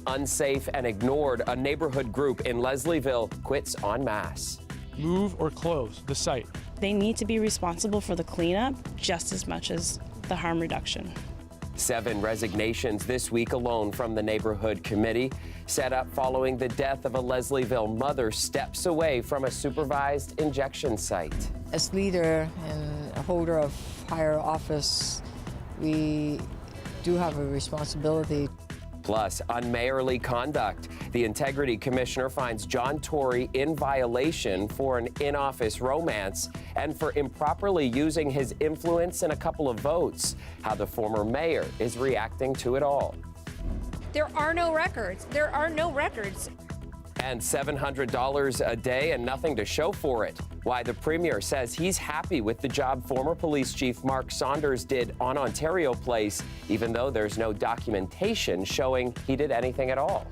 unsafe and ignored, a neighborhood group in Leslieville quits en masse. Move or close the site. They need to be responsible for the cleanup just as much as the harm reduction. 7 resignations this week alone from the neighborhood committee, set up following the death of a Leslieville mother steps away from a supervised injection site. As leader and a holder of higher office, we do have a responsibility. Plus, unmayorly conduct. The Integrity Commissioner finds John Tory in violation for an in-office romance and for improperly using his influence in a couple of votes. How the former mayor is reacting to it all. There are no records. There are no records. And $700 a day and nothing to show for it. Why the Premier says he's happy with the job former Police Chief Mark Saunders did on Ontario Place, even though there's no documentation showing he did anything at all.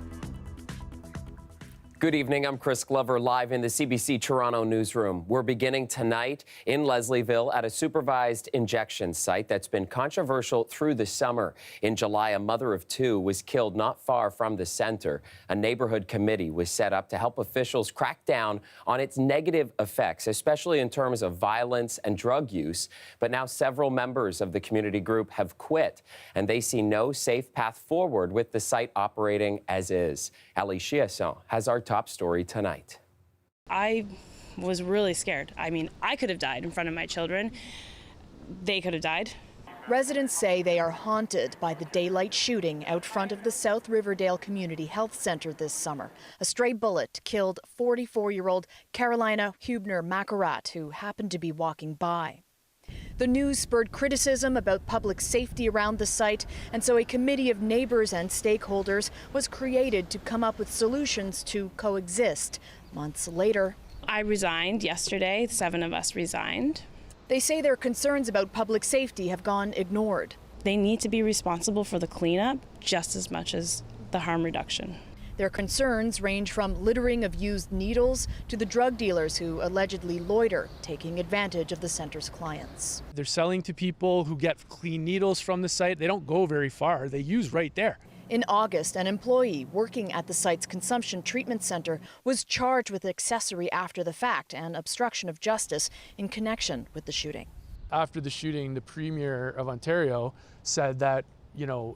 Good evening, I'm Chris Glover, live in the CBC Toronto newsroom. We're beginning tonight in Leslieville at a supervised injection site that's been controversial through the summer. In July, a mother of 2 was killed not far from the center. A neighborhood committee was set up to help officials crack down on its negative effects, especially in terms of violence and drug use. But now several members of the community group have quit, and they see no safe path forward with the site operating as is. Ali Chiasson has our top story tonight. I was really scared. I mean, I could have died in front of my children. They could have died. Residents say they are haunted by the daylight shooting out front of the South Riverdale Community Health Centre this summer. A stray bullet killed 44-year-old Carolina Hubner-Macarat, who happened to be walking by. The news spurred criticism about public safety around the site, and so a committee of neighbors and stakeholders was created to come up with solutions to coexist. Months later, I resigned yesterday. 7 of us resigned. They say their concerns about public safety have gone ignored. They need to be responsible for the cleanup just as much as the harm reduction. Their concerns range from littering of used needles to the drug dealers who allegedly loiter, taking advantage of the center's clients. They're selling to people who get clean needles from the site. They don't go very far. They use right there. In August, an employee working at the site's consumption treatment center was charged with accessory after the fact and obstruction of justice in connection with the shooting. After the shooting, the Premier of Ontario said that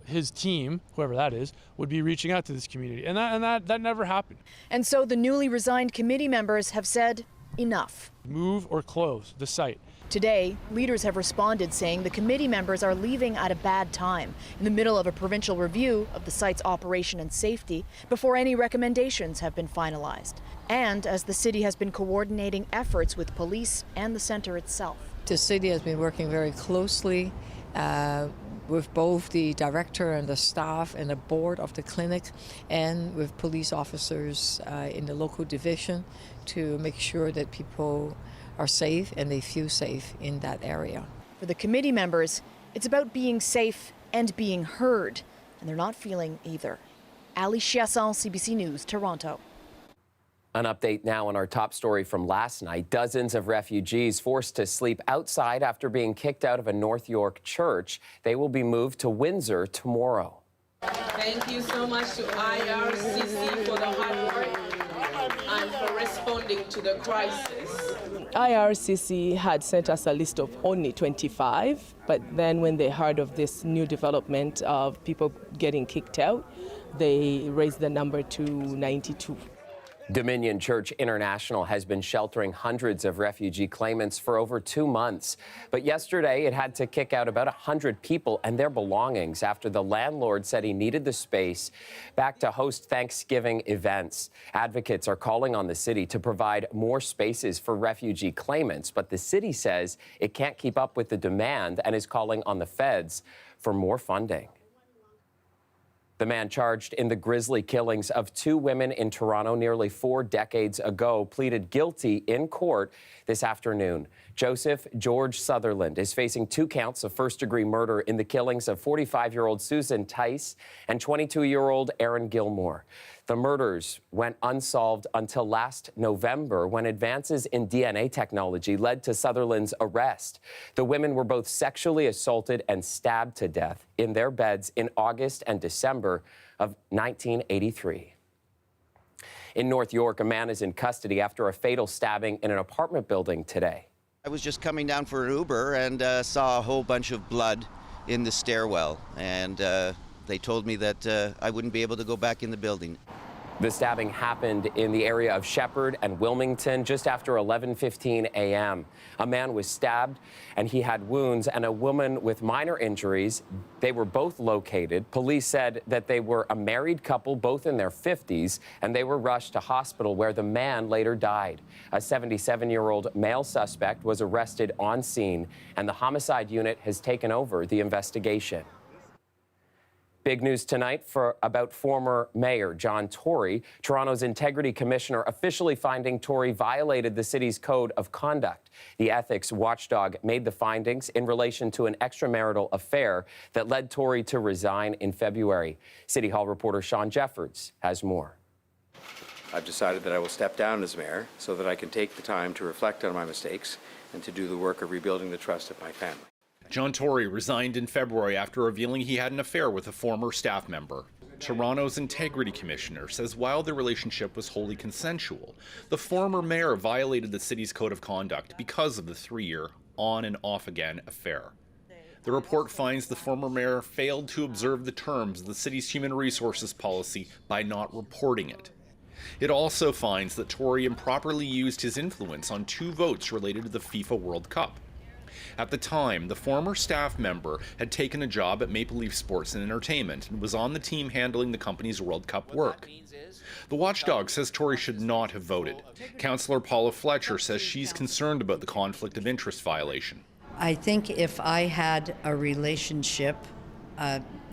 his team, whoever that is, would be reaching out to this community. And that never happened. And so the newly resigned committee members have said enough. Move or close the site. Today, leaders have responded saying the committee members are leaving at a bad time, in the middle of a provincial review of the site's operation and safety, before any recommendations have been finalized. And as the city has been coordinating efforts with police and the center itself. The city has been working very closely with both the director and the staff and the board of the clinic and with police officers in the local division to make sure that people are safe and they feel safe in that area. For the committee members, it's about being safe and being heard, and they're not feeling either. Ali Chiasson, CBC News, Toronto. An update now on our top story from last night. Dozens of refugees forced to sleep outside after being kicked out of a North York church. They will be moved to Windsor tomorrow. Thank you so much to IRCC for the hard work and for responding to the crisis. IRCC had sent us a list of only 25, but then when they heard of this new development of people getting kicked out, they raised the number to 92. Dominion Church International has been sheltering hundreds of refugee claimants for over 2 months. But yesterday, it had to kick out about 100 people and their belongings after the landlord said he needed the space back to host Thanksgiving events. Advocates are calling on the city to provide more spaces for refugee claimants, but the city says it can't keep up with the demand and is calling on the feds for more funding. The man charged in the grisly killings of 2 women in Toronto nearly 4 decades ago pleaded guilty in court this afternoon. Joseph George Sutherland is facing 2 counts of first-degree murder in the killings of 45-year-old Susan Tice and 22-year-old Aaron Gilmore. The murders went unsolved until last November when advances in DNA technology led to Sutherland's arrest. The women were both sexually assaulted and stabbed to death in their beds in August and December of 1983. In North York, a man is in custody after a fatal stabbing in an apartment building today. I was just coming down for an Uber and saw a whole bunch of blood in the stairwell, and they told me that I wouldn't be able to go back in the building. The stabbing happened in the area of Shepherd and Wilmington just after 11:15 a.m. A man was stabbed and he had wounds, and a woman with minor injuries. They were both located. Police said that they were a married couple, both in their 50s, and they were rushed to hospital where the man later died. A 77-year-old male suspect was arrested on scene, and the homicide unit has taken over the investigation. Big news tonight about former Mayor John Tory. Toronto's Integrity Commissioner officially finding Tory violated the city's code of conduct. The ethics watchdog made the findings in relation to an extramarital affair that led Tory to resign in February. City Hall reporter Sean Jeffords has more. I've decided that I will step down as mayor so that I can take the time to reflect on my mistakes and to do the work of rebuilding the trust of my family. John Tory resigned in February after revealing he had an affair with a former staff member. Toronto's Integrity Commissioner says while the relationship was wholly consensual, the former mayor violated the city's code of conduct because of the 3-year on and off again affair. The report finds the former mayor failed to observe the terms of the city's human resources policy by not reporting it. It also finds that Tory improperly used his influence on 2 votes related to the FIFA World Cup. At the time, the former staff member had taken a job at Maple Leaf Sports and Entertainment and was on the team handling the company's World Cup work. The watchdog says Tory should not have voted. Councillor Paula Fletcher says she's concerned about the conflict of interest violation. I think if I had a relationship,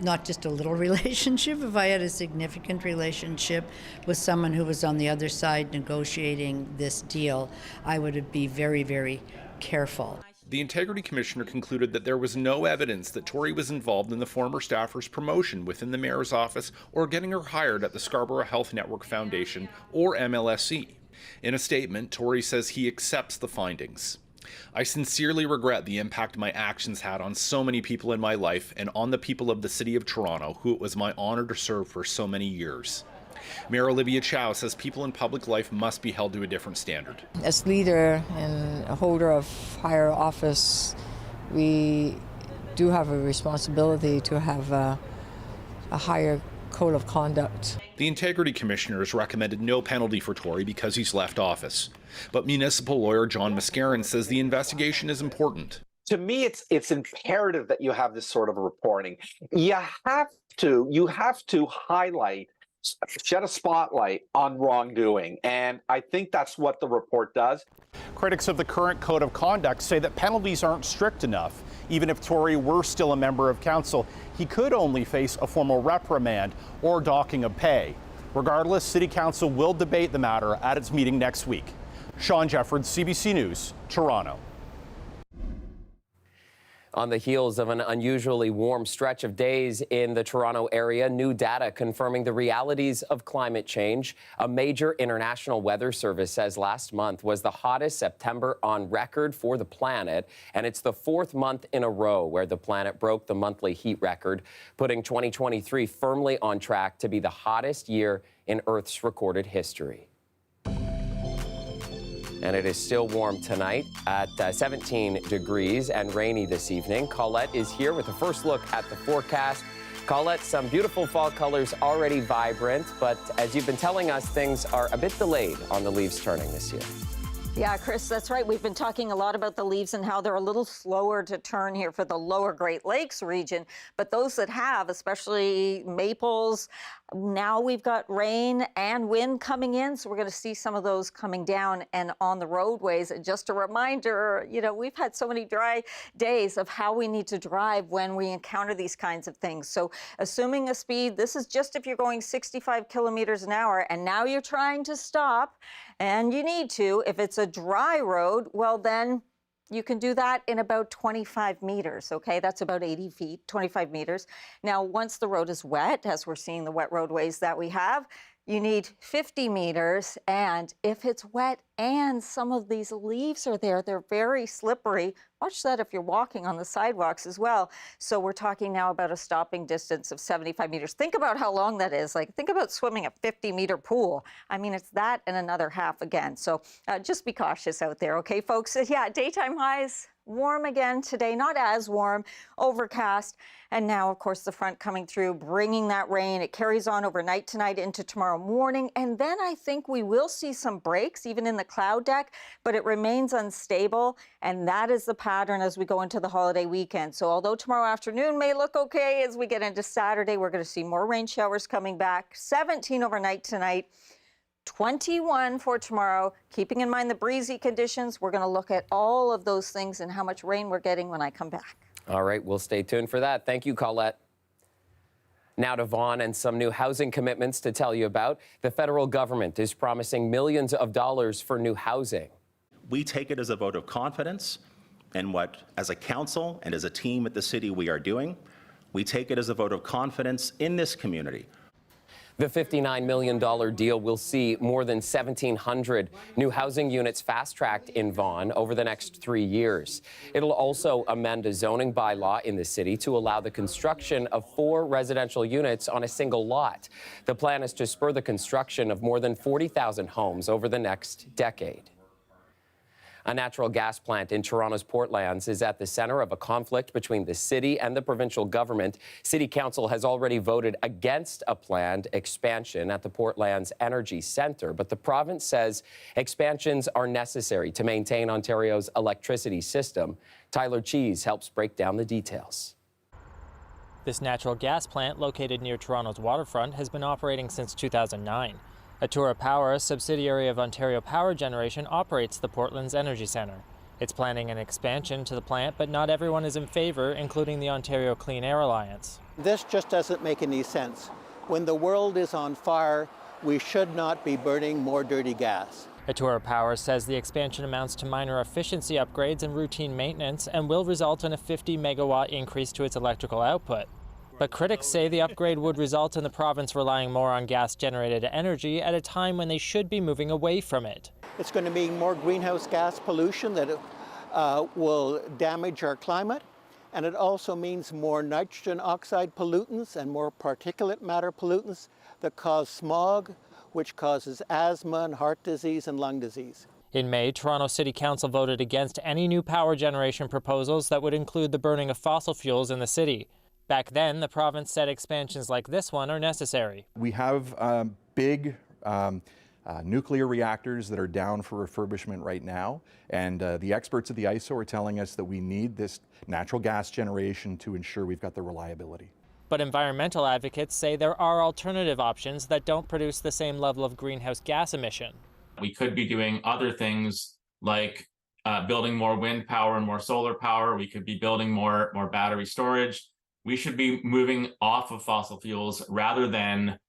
not just a little relationship, if I had a significant relationship with someone who was on the other side negotiating this deal, I would be very, very careful. The Integrity Commissioner concluded that there was no evidence that Tory was involved in the former staffer's promotion within the mayor's office or getting her hired at the Scarborough Health Network Foundation or MLSE. In a statement, Tory says he accepts the findings. I sincerely regret the impact my actions had on so many people in my life and on the people of the City of Toronto, who it was my honor to serve for so many years. Mayor Olivia Chow says people in public life must be held to a different standard. As leader and a holder of higher office, we do have a responsibility to have a higher code of conduct. The Integrity Commissioner has recommended no penalty for Tory because he's left office. But municipal lawyer John Mascarin says the investigation is important. To me, it's imperative that you have this sort of reporting. You have to highlight, shed a spotlight on wrongdoing, and I think that's what the report does. Critics of the current code of conduct say that penalties aren't strict enough. Even if Tory were still a member of council, he could only face a formal reprimand or docking of pay. Regardless, City Council will debate the matter at its meeting next week. Sean Jeffords, CBC News, Toronto. On the heels of an unusually warm stretch of days in the Toronto area, new data confirming the realities of climate change. A major international weather service says last month was the hottest September on record for the planet, and it's the 4th month in a row where the planet broke the monthly heat record, putting 2023 firmly on track to be the hottest year in Earth's recorded history. And it is still warm tonight at 17 degrees and rainy this evening. Colette is here with a first look at the forecast. Colette, some beautiful fall colors already vibrant, but as you've been telling us, things are a bit delayed on the leaves turning this year. Yeah, Chris, that's right. We've been talking a lot about the leaves and how they're a little slower to turn here for the lower Great Lakes region. But those that have, especially maples, now we've got rain and wind coming in. So we're going to see some of those coming down and on the roadways. And just a reminder, you know, we've had so many dry days of how we need to drive when we encounter these kinds of things. So assuming a speed, this is just if you're going 65 kilometers an hour and now you're trying to stop. And you need to, if it's a dry road, well, then you can do that in about 25 meters, okay? That's about 80 feet, 25 meters. Now, once the road is wet, as we're seeing the wet roadways that we have, you need 50 meters. And if it's wet and some of these leaves are there, they're very slippery. Watch that if you're walking on the sidewalks as well. So we're talking now about a stopping distance of 75 meters. Think about how long that is. Like, think about swimming a 50-meter pool. I mean, it's that and another half again. So just be cautious out there, okay, folks? Yeah, daytime highs. Warm again today, not as warm, overcast. And now, of course, the front coming through, bringing that rain. It carries on overnight tonight into tomorrow morning. And then I think we will see some breaks, even in the cloud deck, but it remains unstable. And that is the pattern as we go into the holiday weekend. So although tomorrow afternoon may look okay, as we get into Saturday, we're going to see more rain showers coming back. 17 overnight tonight. 21 for tomorrow. Keeping in mind the breezy conditions, we're going to look at all of those things and how much rain we're getting when I come back. All right, we'll stay tuned for that. Thank you, Colette. Now to Vaughan and some new housing commitments to tell you about. The federal government is promising millions of dollars for new housing. We take it as a vote of confidence in what, as a council and as a team at the city, we are doing. We take it as a vote of confidence in this community. The $59 million deal will see more than 1,700 new housing units fast-tracked in Vaughan over the next 3 years. It'll also amend a zoning bylaw in the city to allow the construction of 4 residential units on a single lot. The plan is to spur the construction of more than 40,000 homes over the next decade. A natural gas plant in Toronto's Portlands is at the center of a conflict between the city and the provincial government. City Council has already voted against a planned expansion at the Portlands Energy Centre, but the province says expansions are necessary to maintain Ontario's electricity system. Tyler Cheese helps break down the details. This natural gas plant, located near Toronto's waterfront, has been operating since 2009. Atura Power, a subsidiary of Ontario Power Generation, operates the Portlands Energy Centre. It's planning an expansion to the plant, but not everyone is in favour, including the Ontario Clean Air Alliance. This just doesn't make any sense. When the world is on fire, we should not be burning more dirty gas. Atura Power says the expansion amounts to minor efficiency upgrades and routine maintenance and will result in a 50-megawatt increase to its electrical output. But critics say the upgrade would result in the province relying more on gas-generated energy at a time when they should be moving away from it. It's going to mean more greenhouse gas pollution that will damage our climate, and it also means more nitrogen oxide pollutants and more particulate matter pollutants that cause smog, which causes asthma and heart disease and lung disease. In May, Toronto City Council voted against any new power generation proposals that would include the burning of fossil fuels in the city. Back then, the province said expansions like this one are necessary. We have big nuclear reactors that are down for refurbishment right now, and the experts at the ISO are telling us that we need this natural gas generation to ensure we've got the reliability. But environmental advocates say there are alternative options that don't produce the same level of greenhouse gas emission. We could be doing other things like building more wind power and more solar power. We could be building more battery storage. We should be moving off of fossil fuels rather than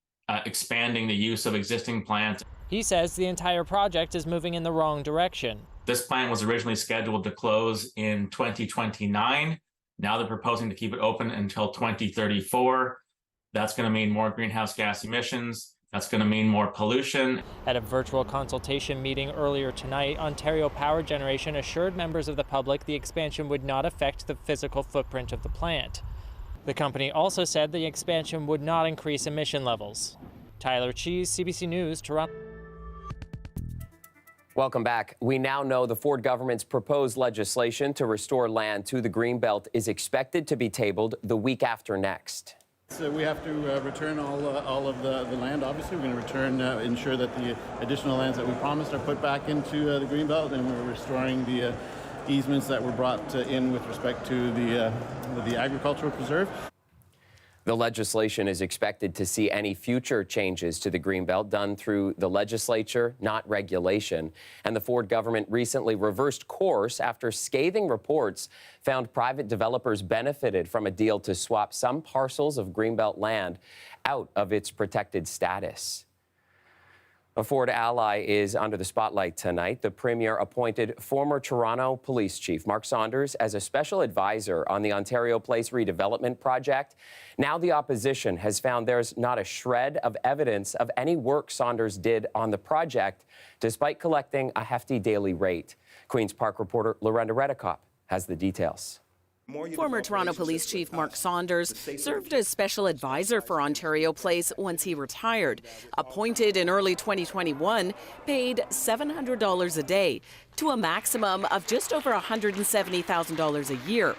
expanding the use of existing plants. He says the entire project is moving in the wrong direction. This plant was originally scheduled to close in 2029. Now they're proposing to keep it open until 2034. That's going to mean more greenhouse gas emissions. That's going to mean more pollution. At a virtual consultation meeting earlier tonight, Ontario Power Generation assured members of the public the expansion would not affect the physical footprint of the plant. The company also said the expansion would not increase emission levels. Tyler Cheese, CBC News, Toronto. Welcome back. We now know the Ford government's proposed legislation to restore land to the Greenbelt is expected to be tabled the week after next. So we have to return all of the land. Obviously, we're going to return, ensure that the additional lands that we promised are put back into the Greenbelt, and we're restoring the easements that were brought in with respect to the agricultural preserve. The legislation is expected to see any future changes to the Greenbelt done through the legislature, not regulation. And the Ford government recently reversed course after scathing reports found private developers benefited from a deal to swap some parcels of Greenbelt land out of its protected status. A Ford ally is under the spotlight tonight. The Premier appointed former Toronto Police Chief Mark Saunders as a special advisor on the Ontario Place redevelopment project. Now the opposition has found there's not a shred of evidence of any work Saunders did on the project, despite collecting a hefty daily rate. Queen's Park reporter Lorenda Redekop has the details. Former Toronto Police Chief Mark Saunders served as special advisor for Ontario Place once he retired. Appointed in early 2021, paid $700 a day to a maximum of just over $170,000 a year.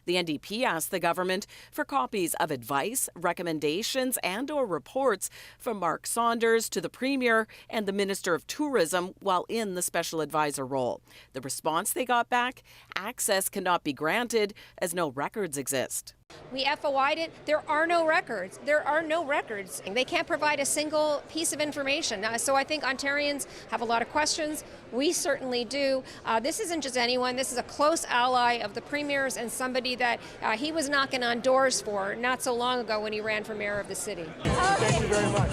The NDP asked the government for copies of advice, recommendations and/or reports from Mark Saunders to the Premier and the Minister of Tourism while in the special advisor role. The response they got back: access cannot be granted as no records exist. We FOI'd it. There are no records. There are no records. They can't provide a single piece of information. So I think Ontarians have a lot of questions. We certainly do. This isn't just anyone. This is a close ally of the Premier's and somebody that he was knocking on doors for not so long ago when he ran for mayor of the city. Thank you very much.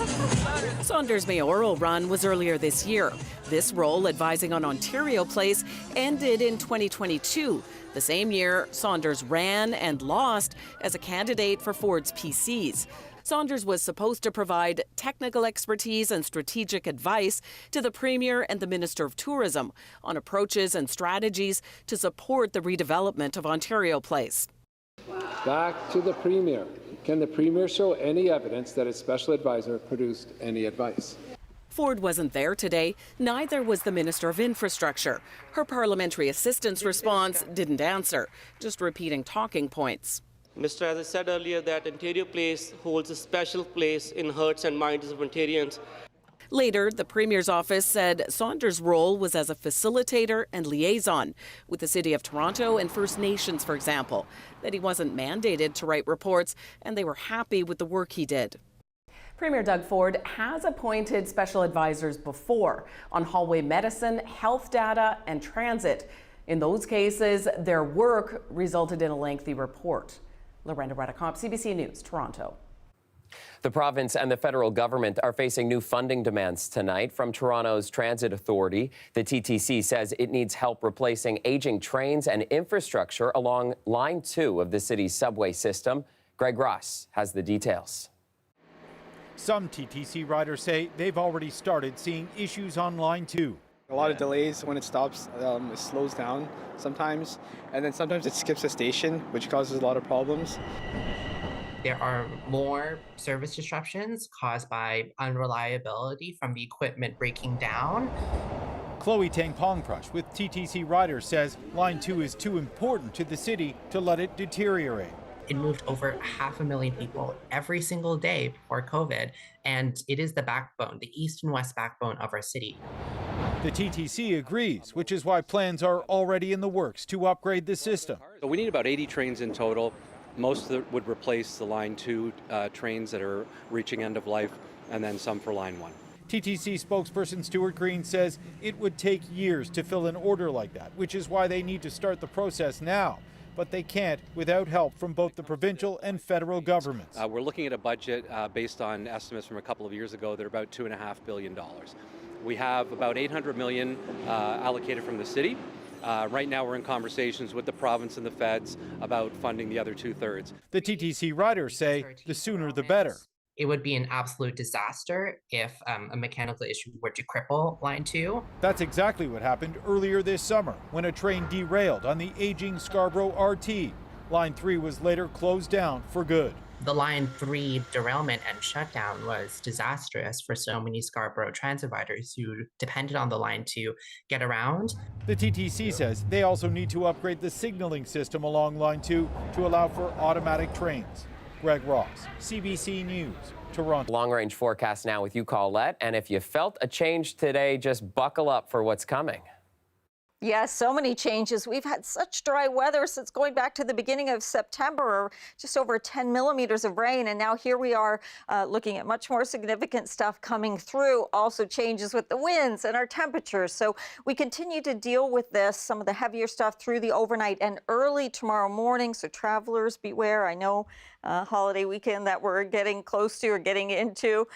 Saunders' mayoral run was earlier this year. This role, advising on Ontario Place, ended in 2022. The same year, Saunders ran and lost as a candidate for Ford's PCs. Saunders was supposed to provide technical expertise and strategic advice to the Premier and the Minister of Tourism on approaches and strategies to support the redevelopment of Ontario Place. Back to the Premier. Can the Premier show any evidence that his special advisor produced any advice? Ford wasn't there today, neither was the Minister of Infrastructure. Her parliamentary assistant's response didn't answer, just repeating talking points. Mr. As I said earlier, that Ontario Place holds a special place in hearts and minds of Ontarians. Later, the Premier's office said Saunders' role was as a facilitator and liaison with the City of Toronto and First Nations, for example, that he wasn't mandated to write reports, and they were happy with the work he did. Premier Doug Ford has appointed special advisors before on hallway medicine, health data, and transit. In those cases, their work resulted in a lengthy report. Lorenda Redekop, CBC News, Toronto. The province and the federal government are facing new funding demands tonight from Toronto's Transit Authority. The TTC says it needs help replacing aging trains and infrastructure along Line 2 of the city's subway system. Greg Ross has the details. Some TTC riders say they've already started seeing issues on Line 2. A lot of delays when it stops, it slows down sometimes, and then sometimes it skips a station, which causes a lot of problems. There are more service disruptions caused by unreliability from the equipment breaking down. Chloe Tangpongprush with TTC Riders says Line 2 is too important to the city to let it deteriorate. It moved over 500,000 people every single day before COVID, and it is the backbone, the east and west backbone of our city. The TTC agrees, which is why plans are already in the works to upgrade the system. So we need about 80 trains in total. Most of it would replace the Line 2 trains that are reaching end of life, and then some for Line 1. TTC spokesperson Stuart Green says it would take years to fill an order like that, which is why they need to start the process now. But they can't without help from both the provincial and federal governments. We're looking at a budget based on estimates from a couple of years ago that are about $2.5 billion. We have about $800 million allocated from the city. Right now we're in conversations with the province and the feds about funding the other 2/3. The TTC riders say the sooner the better. It would be an absolute disaster if a mechanical issue were to cripple Line 2. That's exactly what happened earlier this summer when a train derailed on the aging Scarborough RT. Line 3 was later closed down for good. The Line 3 derailment and shutdown was disastrous for so many Scarborough transit riders who depended on the line to get around. The TTC says they also need to upgrade the signaling system along Line 2 to allow for automatic trains. Greg Ross, CBC News, Toronto. Long-range forecast now with you, Colette. And if you felt a change today, just buckle up for what's coming. Yes, so many changes. We've had such dry weather since going back to the beginning of September, just over 10 millimeters of rain. And now here we are looking at much more significant stuff coming through. Also changes with the winds and our temperatures. So we continue to deal with this, some of the heavier stuff through the overnight and early tomorrow morning. So travelers beware. I know holiday weekend that we're getting close to or getting into.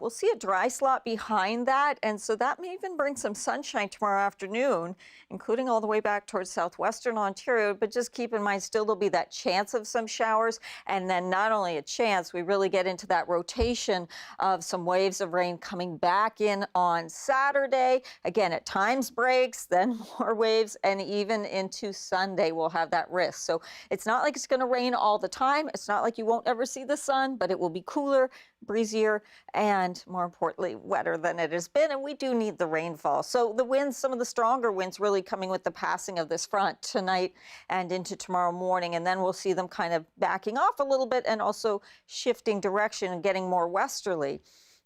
We'll see a dry slot behind that, and so that may even bring some sunshine tomorrow afternoon, including all the way back towards southwestern Ontario. But just keep in mind, still there'll be that chance of some showers, and then not only a chance, we really get into that rotation of some waves of rain coming back in on Saturday. Again, at times breaks, then more waves, and even into Sunday we'll have that risk. So it's not like it's going to rain all the time. It's not like you won't ever see the sun, but it will be cooler, breezier, and more importantly, wetter than it has been. And we do need the rainfall. So the winds, some of the stronger winds really coming with the passing of this front tonight and into tomorrow morning. And then we'll see them kind of backing off a little bit and also shifting direction and getting more westerly.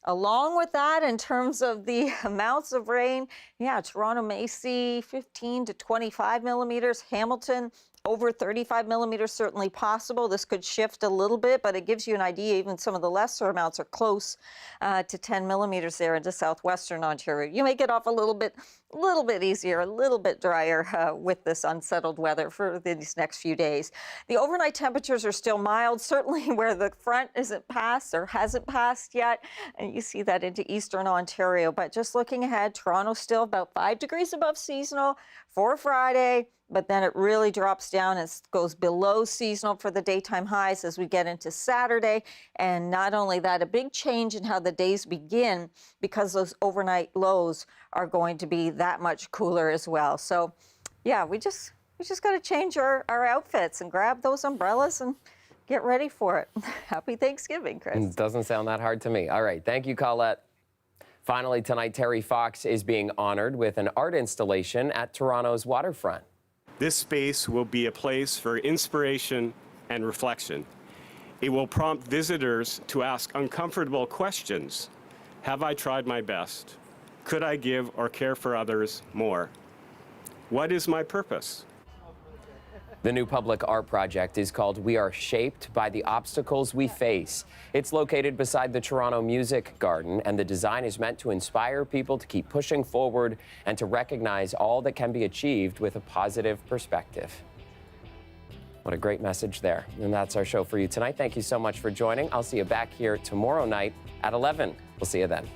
Along with that, in terms of the amounts of rain, yeah, Toronto may see 15 to 25 millimeters. Hamilton, over 35 millimeters, certainly possible. This could shift a little bit, but it gives you an idea. Even some of the lesser amounts are close to 10 millimeters there into southwestern Ontario. You may get off a little bit easier, a little bit drier with this unsettled weather for these next few days. The overnight temperatures are still mild, certainly where the front isn't passed or hasn't passed yet. And you see that into eastern Ontario. But just looking ahead, Toronto still about 5 degrees above seasonal for Friday. But then it really drops down and goes below seasonal for the daytime highs as we get into Saturday. And not only that, a big change in how the days begin because those overnight lows are going to be that much cooler as well. So yeah, we just got to change our outfits and grab those umbrellas and get ready for it. Happy Thanksgiving, Chris. It doesn't sound that hard to me. All right. Thank you, Colette. Finally, tonight, Terry Fox is being honored with an art installation at Toronto's waterfront. This space will be a place for inspiration and reflection. It will prompt visitors to ask uncomfortable questions. Have I tried my best? Could I give or care for others more? What is my purpose? The new public art project is called We Are Shaped by the Obstacles We Face. It's located beside the Toronto Music Garden, and the design is meant to inspire people to keep pushing forward and to recognize all that can be achieved with a positive perspective. What a great message there. And that's our show for you tonight. Thank you so much for joining. I'll see you back here tomorrow night at 11. We'll see you then.